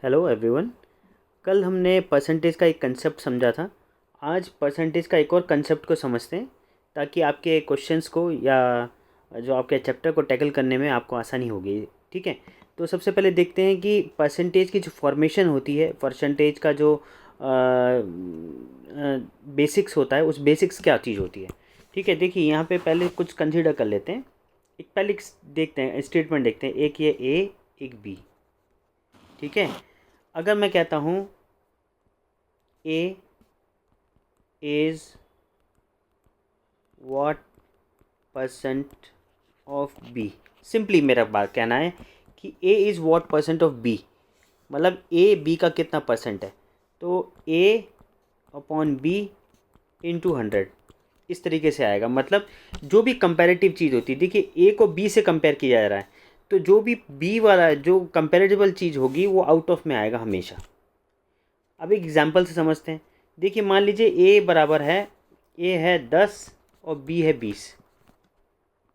Hello everyone. कल हमने percentage का एक कंसेप्ट समझा था। आज परसेंटेज का एक और कंसेप्ट को समझते हैं ताकि आपके क्वेश्चंस को या जो आपके चैप्टर को टैकल करने में आपको आसानी होगी। ठीक है, तो सबसे पहले देखते हैं कि परसेंटेज की जो फॉर्मेशन होती है, परसेंटेज का जो बेसिक्स होता है, उस बेसिक्स क्या चीज़ होती है। ठीक है, देखिए यहाँ पे पहले कुछ कंसीडर कर लेते हैं। एक पहले देखते हैं स्टेटमेंट, देखते हैं। एक ये ए, एक बी। ठीक है, अगर मैं कहता हूँ A is what percent of B. Simply मेरा बात कहना है कि A is what percent of B, मतलब ए बी का कितना परसेंट है। तो ए अपॉन बी इंटू 100 इस तरीके से आएगा। मतलब जो भी कंपैरेटिव चीज़ होती है, देखिए ए को बी से कंपेयर किया जा रहा है, तो जो भी बी वाला जो कंपेरेटिबल चीज़ होगी वो आउट ऑफ में आएगा हमेशा। अब एक एग्जांपल से समझते हैं। देखिए मान लीजिए ए बराबर है, ए है 10 और बी है 20।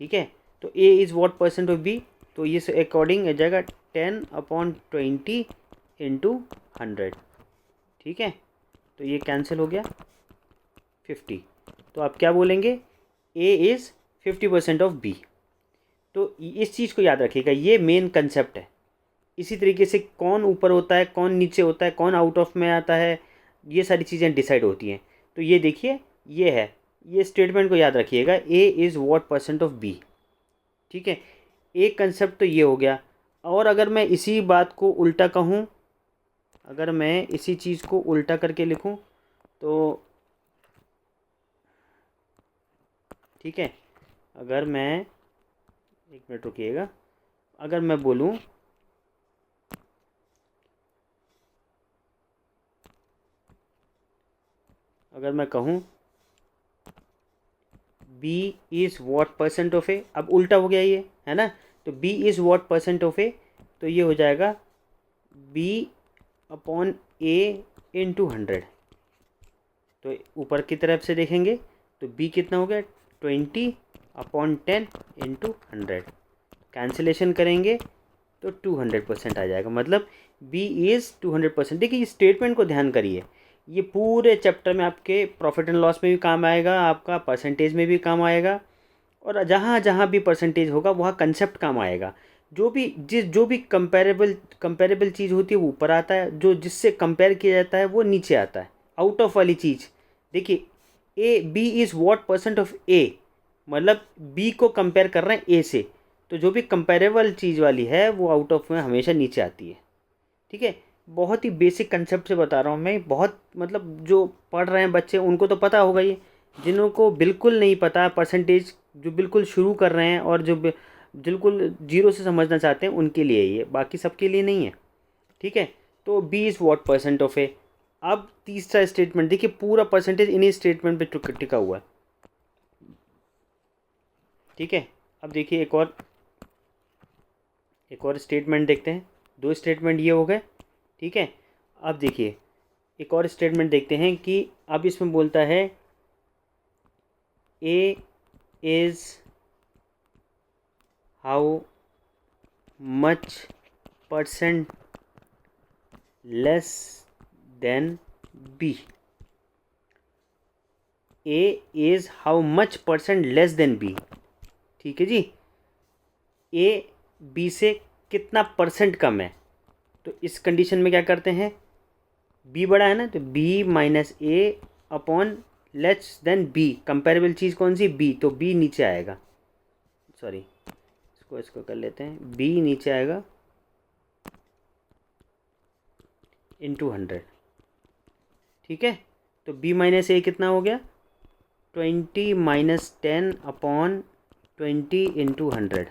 ठीक है, तो A is what percent of B, तो ये अकॉर्डिंग आ जाएगा 10/20 इंटू 100। ठीक है, तो ये कैंसिल हो गया 50। तो आप क्या बोलेंगे, ए इज़ 50% ऑफ बी। तो इस चीज़ को याद रखिएगा, ये मेन कंसेप्ट है। इसी तरीके से कौन ऊपर होता है, कौन नीचे होता है, कौन आउट ऑफ में आता है, ये सारी चीज़ें डिसाइड होती हैं। तो ये देखिए, ये है, ये स्टेटमेंट को याद रखिएगा, A is what percent of B. ठीक है, एक कंसेप्ट तो ये हो गया। और अगर मैं इसी बात को उल्टा कहूँ, अगर मैं इसी चीज़ को उल्टा करके लिखूँ तो ठीक है, अगर मैं, एक मिनट रुकिएगा, अगर मैं बोलूँ अगर मैं कहूँ B is what percent of A, अब उल्टा हो गया ये, है ना। तो B is what percent of A, तो ये हो जाएगा बी अपॉन ए इंटू 100। तो ऊपर की तरफ से देखेंगे तो बी कितना हो गया, 20/10 इंटू 100। कैंसिलेशन करेंगे तो 200% आ जाएगा। मतलब बी इज़ 200%। देखिए इस स्टेटमेंट को ध्यान करिए, ये पूरे चैप्टर में आपके प्रॉफिट एंड लॉस में भी काम आएगा, आपका परसेंटेज में भी काम आएगा, और जहाँ जहाँ भी परसेंटेज होगा वहाँ कंसेप्ट काम आएगा। जो भी कंपेरेबल चीज़ होती है वो ऊपर आता है, जो जिससे कंपेयर किया जाता है वो नीचे आता है। आउट ऑफ वाली चीज़, देखिए A B is what percent of A, मतलब बी को कंपेयर कर रहे हैं ए से, तो जो भी कंपेरेबल चीज़ वाली है वो आउट ऑफ में हमेशा नीचे आती है। ठीक है, बहुत ही बेसिक कंसेप्ट से बता रहा हूँ मैं। बहुत मतलब जो पढ़ रहे हैं बच्चे उनको तो पता होगा ये, जिन्हों को बिल्कुल नहीं पता परसेंटेज, जो बिल्कुल शुरू कर रहे हैं और जो बिल्कुल जीरो से समझना चाहते हैं उनके लिए ये, बाकी सबके लिए नहीं है। ठीक है, तो B is what percent of A. अब तीसरा स्टेटमेंट देखिए, पूरा परसेंटेज इन्हीं स्टेटमेंट पे टिका हुआ है। ठीक है, अब देखिए एक और स्टेटमेंट देखते हैं। दो स्टेटमेंट ये हो गए। ठीक है, अब देखिए एक और स्टेटमेंट देखते हैं कि अब इसमें बोलता है A is how much percent less than B. A is how much percent less than B. ठीक है जी, ए बी से कितना परसेंट कम है। तो इस कंडीशन में क्या करते हैं, बी बड़ा है ना, तो B minus A upon less than B. Comparable चीज़ कौन सी, बी, तो बी नीचे आएगा। सॉरी, इसको कर लेते हैं, बी नीचे आएगा इंटू 100। ठीक है, तो बी माइनस ए कितना हो गया, 20-10/20 इंटू 100।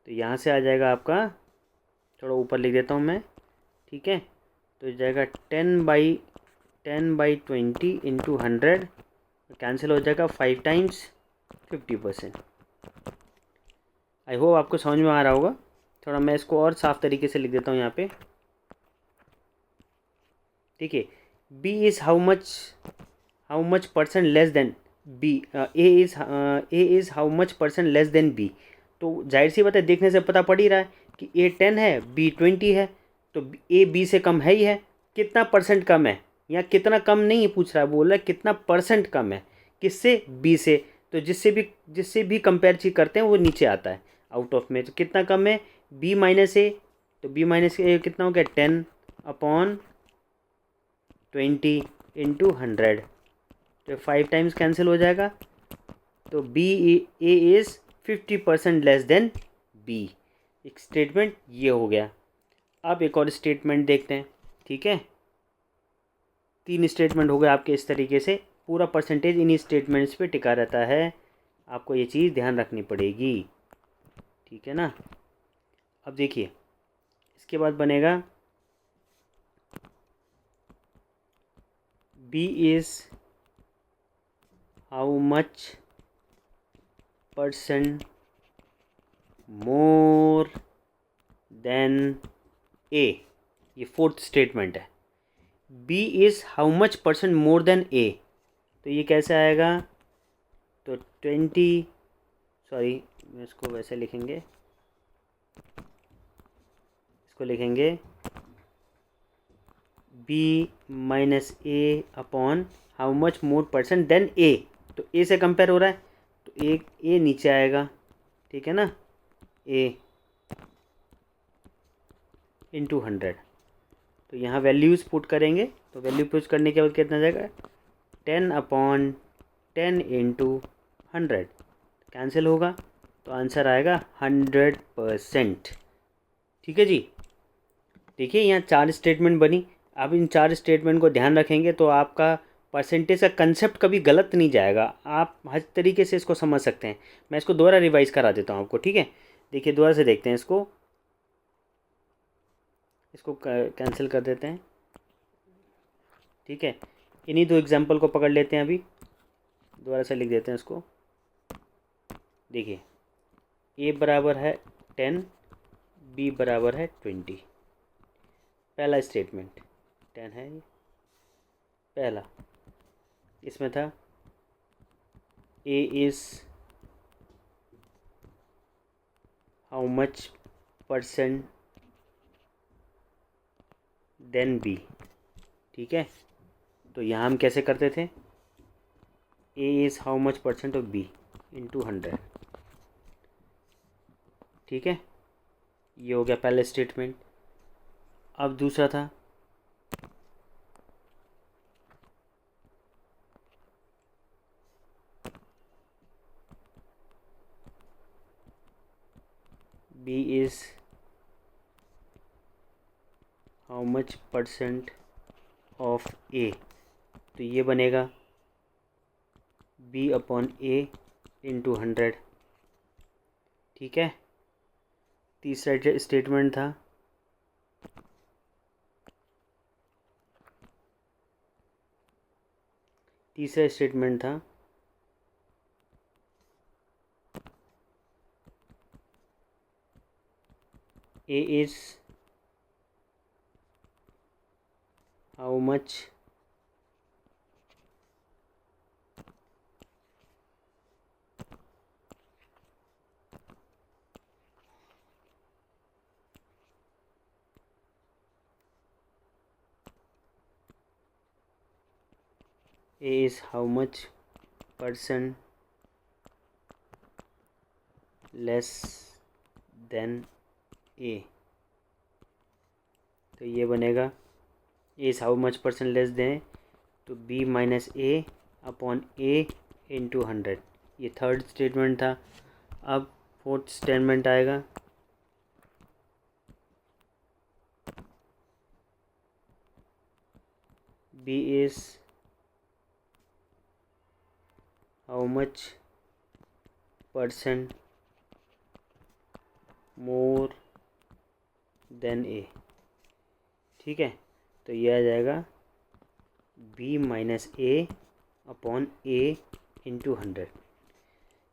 तो यहाँ से आ जाएगा आपका, थोड़ा ऊपर लिख देता हूँ मैं। ठीक है, तो जाएगा 10/20 इंटू 100, कैंसिल हो जाएगा 5 टाइम्स 50%। आई होप आपको समझ में आ रहा होगा। थोड़ा मैं इसको और साफ तरीके से लिख देता हूँ यहाँ पे। ठीक है, B is how much percent less than B, A is how much percent less than B. तो जाहिर सी बात है, देखने से पता पड़ ही रहा है कि ए 10 है, बी 20 है। तो ए बी से कम है ही है, कितना परसेंट कम है, या कितना कम नहीं पूछ रहा है, बोल रहा है कितना परसेंट कम है, किससे, बी से। तो जिससे भी कंपेयर चीज करते हैं वो नीचे आता है आउट ऑफ में। तो कितना कम है, बी माइनस ए, तो बी माइनस ए कितना हो गया, 10/20 इंटू 100, तो 5 टाइम्स कैंसिल हो जाएगा। तो B A is 50% less than B. एक स्टेटमेंट ये हो गया। अब एक और स्टेटमेंट देखते हैं, ठीक है। 3 स्टेटमेंट हो गए आपके इस तरीके से। पूरा परसेंटेज इन्हीं स्टेटमेंट्स पे टिका रहता है, आपको ये चीज़ ध्यान रखनी पड़ेगी, ठीक है ना। अब देखिए इसके बाद बनेगा B is how much percent more than A. ये फोर्थ स्टेटमेंट है, B is how much percent more than A. तो ये कैसे आएगा, तो 20, सॉरी मैं इसको वैसे लिखेंगे, इसको लिखेंगे B minus A upon how much more percent than A. तो ए से कंपेयर हो रहा है, तो ए नीचे आएगा, ठीक है ना, ए इंटू 100। तो यहाँ वैल्यूज़ पुट करेंगे, तो वैल्यू पुट करने के बाद कितना जाएगा, 10/10 इंटू 100, कैंसिल होगा, तो आंसर आएगा 100%, ठीक है जी। देखिए यहाँ 4 स्टेटमेंट बनी। आप इन 4 स्टेटमेंट को ध्यान रखेंगे तो आपका परसेंटेज का कंसेप्ट कभी गलत नहीं जाएगा, आप हर तरीके से इसको समझ सकते हैं। मैं इसको दोबारा रिवाइज करा देता हूँ आपको, ठीक है। देखिए दोबारा से देखते हैं इसको कैंसिल कर देते हैं, ठीक है। इन्हीं 2 एग्जाम्पल को पकड़ लेते हैं, अभी दोबारा से लिख देते हैं इसको। देखिए ए बराबर है 10, बी बराबर है 20। पहला स्टेटमेंट 10 है ये पहला, इसमें था A is how much percent than B, ठीक है। तो यहाँ हम कैसे करते थे, A is how much percent of B into 100, ठीक है। ये हो गया पहला स्टेटमेंट। अब दूसरा था B is how much percent of A. तो ये बनेगा बी अपॉन ए इंटू 100, ठीक है। तीसरा स्टेटमेंट था A is how much A is how much percent less than A। तो ये बनेगा A is how much percent less than, तो B minus A upon A into 100। ये थर्ड स्टेटमेंट था। अब फोर्थ स्टेटमेंट आएगा B is how much percent more than A, ठीक है। तो ये आ जाएगा B minus A upon A into 100,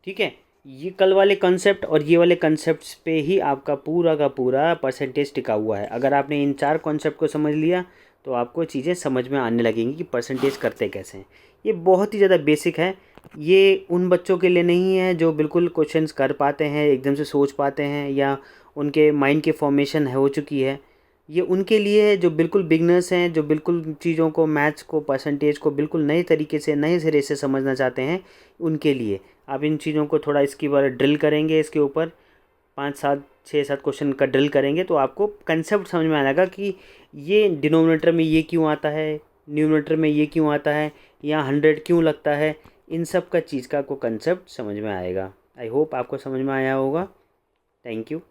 ठीक है। ये कल वाले कंसेप्ट और ये वाले कंसेप्ट्स पे ही आपका पूरा का पूरा परसेंटेज टिका हुआ है। अगर आपने इन 4 कॉन्सेप्ट को समझ लिया तो आपको चीज़ें समझ में आने लगेंगी कि परसेंटेज करते कैसे हैं। ये बहुत ही ज़्यादा बेसिक है। ये उन बच्चों के लिए नहीं है जो बिल्कुल क्वेश्चंस कर पाते हैं, एकदम से सोच पाते हैं, या उनके माइंड की फॉर्मेशन हो चुकी है। ये उनके लिए है जो बिल्कुल बिगनर्स हैं, जो बिल्कुल चीज़ों को, मैथ्स को, परसेंटेज को बिल्कुल नए तरीके से, नए सिरे से समझना चाहते हैं, उनके लिए आप इन चीज़ों को थोड़ा इसकी बार ड्रिल करेंगे, इसके ऊपर 5 7 6 7 क्वेश्चन का ड्रिल करेंगे तो आपको कंसेप्ट समझ में आएगा कि ये डिनोमिनेटर में ये क्यों आता है, न्यूमरेटर में ये क्यों आता है, यहाँ 100 क्यों लगता है। इन सब का चीज़ का आपको कंसेप्ट समझ में आएगा। आई होप आपको समझ में आया होगा। Thank you.